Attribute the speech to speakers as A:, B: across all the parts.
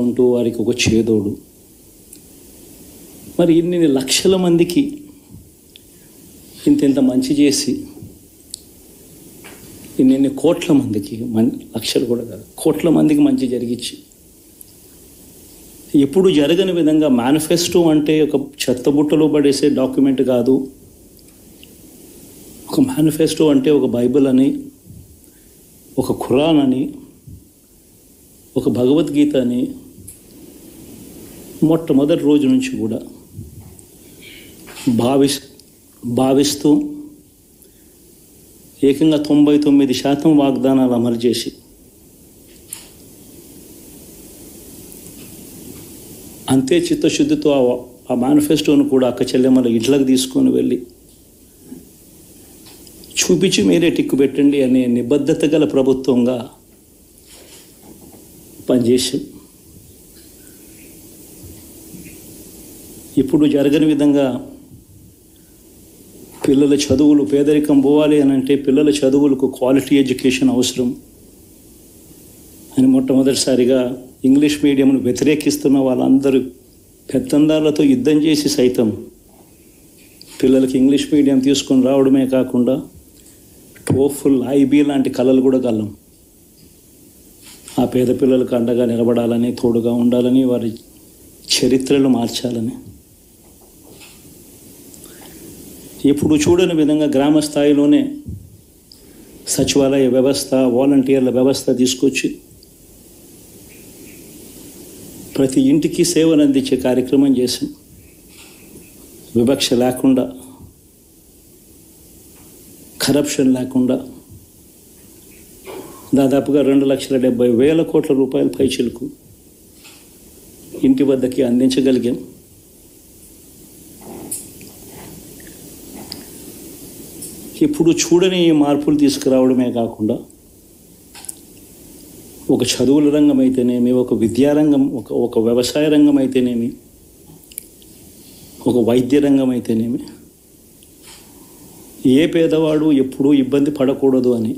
A: ఉంటూ వారికి ఒక చేదోడు. మరి ఇన్ని లక్షల మందికి ఇంత మంచి చేసి ఇన్ని కోట్ల మందికి, లక్షలు కూడా కాదు, కోట్ల మందికి మంచి జరిగించి, ఎప్పుడు జరగని విధంగా మేనిఫెస్టో అంటే ఒక చెత్తబుట్టలో పడేసే డాక్యుమెంట్ కాదు. ఒక మేనిఫెస్టో అంటే ఒక బైబిల్ అని, ఒక ఖురాన్ అని, ఒక భగవద్గీత అని మొట్టమొదటి రోజు నుంచి కూడా భావిస్తూ ఏకంగా 99% వాగ్దానాలు అమలు చేసి అంతే చిత్తశుద్ధితో ఆ మేనిఫెస్టోను కూడా అక్క చెల్లెమ్మల ఇంట్లోకి తీసుకొని వెళ్ళి చూపించి మీరే టిక్కు పెట్టండి అనే నిబద్ధత గల ప్రభుత్వంగా పనిచేసాం. ఇప్పుడు జరగని విధంగా పిల్లల చదువులు, పేదరికం పోవాలి అని అంటే పిల్లల చదువులకు క్వాలిటీ ఎడ్యుకేషన్ అవసరం అని మొట్టమొదటిసారిగా ఇంగ్లీష్ మీడియంను వ్యతిరేకిస్తున్న వాళ్ళందరూ పెత్తందారులతో యుద్ధం చేసి సైతం పిల్లలకి ఇంగ్లీష్ మీడియం తీసుకొని రావడమే కాకుండా టోఫుల్, ఐబీ లాంటి కళలు కూడా కలం. ఆ పేద పిల్లలకు అండగా నిలబడాలని, తోడుగా ఉండాలని, వారి చరిత్రలు మార్చాలని, ఎప్పుడు చూడని విధంగా గ్రామ స్థాయిలోనే సచివాలయ వ్యవస్థ, వాలంటీర్ల వ్యవస్థ తీసుకొచ్చి ప్రతి ఇంటికి సేవలు అందించే కార్యక్రమం చేశాం. వివక్ష లేకుండా, కరప్షన్ లేకుండా దాదాపుగా 2,70,000 కోట్ల రూపాయల పైచిలకు ఇంటి వద్దకి అందించగలిగాం. ఇప్పుడు చూడని మార్పులు తీసుకురావడమే కాకుండా ఒక చదువుల రంగం అయితేనేమి, ఒక విద్యారంగం, ఒక వ్యవసాయ రంగం అయితేనేమి, ఒక వైద్య రంగం అయితేనేమి, ఏ పేదవాడు ఎప్పుడూ ఇబ్బంది పడకూడదు అని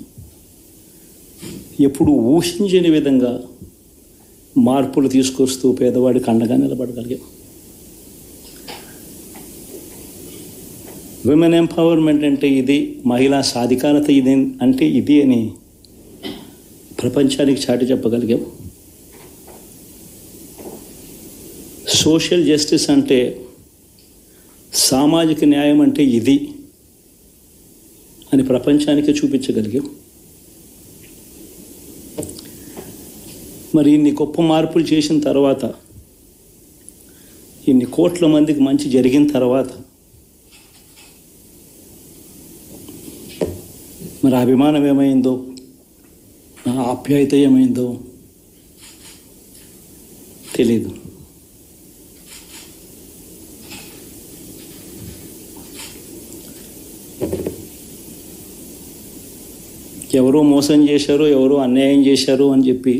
A: ఎప్పుడు ఊహించని విధంగా మార్పులు తీసుకొస్తూ పేదవాడికి అండగా నిలబడగలిగాం. విమెన్ ఎంపవర్మెంట్ అంటే ఇది, మహిళా సాధికారత ఇది అంటే ఇది అని ప్రపంచానికి చాటి చెప్పగలిగాం. సోషల్ జస్టిస్ అంటే, సామాజిక న్యాయం అంటే ఇది అని ప్రపంచానికి చూపించగలిగాం. మరి ఇన్ని గొప్ప మార్పులు చేసిన తర్వాత, ఇన్ని కోట్ల మందికి మంచి జరిగిన తర్వాత మరి అభిమానం ఏమైందో, ఆప్యాయత ఏమైందో తెలీదు. ఎవరో మోసం చేశారు, ఎవరో అన్యాయం చేశారు అని చెప్పి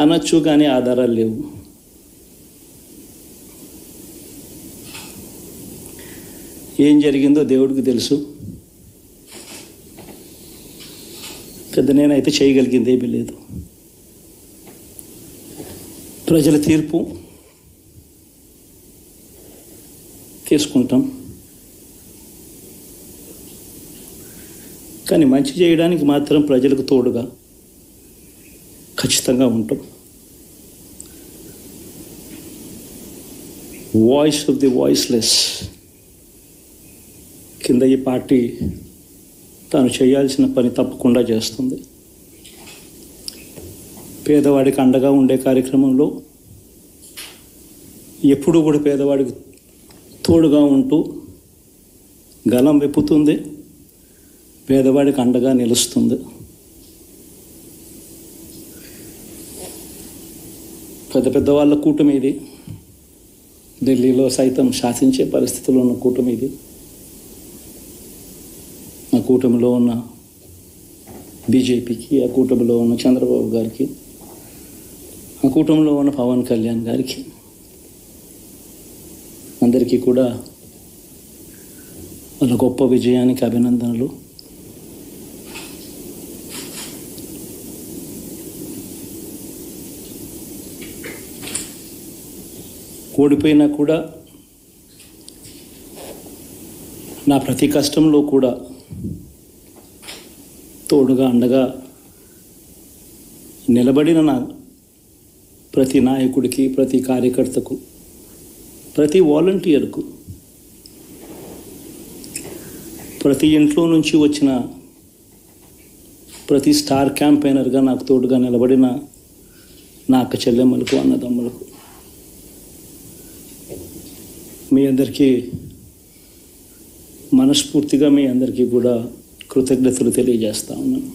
A: అనొచ్చు, కానీ ఆధారాలు లేవు. ఏం జరిగిందో దేవుడికి తెలుసు. పెద్ద నేనైతే చేయగలిగింది ఏమీ లేదు. ప్రజల తీర్పు తీసుకుంటాం, కానీ మంచి చేయడానికి మాత్రం ప్రజలకు తోడుగా ఖచ్చితంగా ఉంటాం. వాయిస్ ఆఫ్ ది వాయిస్లెస్ కింద ఈ పార్టీ తాను చేయాల్సిన పని తప్పకుండా చేస్తుంది. పేదవాడికి అండగా ఉండే కార్యక్రమంలో ఎప్పుడూ కూడా పేదవాడికి తోడుగా ఉంటూ గలం విప్పుతుంది, పేదవాడికి అండగా నిలుస్తుంది. పెద్ద పెద్ద వాళ్ళ కూటమి ఇది, ఢిల్లీలో సైతం శాసించే పరిస్థితుల్లో ఉన్న కూటమి ఇది. ఆ కూటమిలో ఉన్న బీజేపీకి, ఆ కూటమిలో ఉన్న చంద్రబాబు గారికి, ఆ కూటమిలో ఉన్న పవన్ కళ్యాణ్ గారికి, అందరికీ కూడా వాళ్ళ గొప్ప విజయానికి అభినందనలు. ఓడిపోయినా కూడా నా ప్రతి కష్టంలో కూడా తోడుగా అండగా నిలబడిన నా ప్రతి నాయకుడికి, ప్రతి కార్యకర్తకు, ప్రతి వాలంటీర్కు, ప్రతి ఇంట్లో నుంచి వచ్చిన ప్రతి స్టార్ క్యాంపెయినర్గా నాకు తోడుగా నిలబడిన నా అక్క చెల్లెమ్మలకు, అన్నదమ్ములకు, మీ అందరికీ మనస్ఫూర్తిగా మీ అందరికీ కూడా కృతజ్ఞతలు తెలియజేస్తా ఉన్నాను.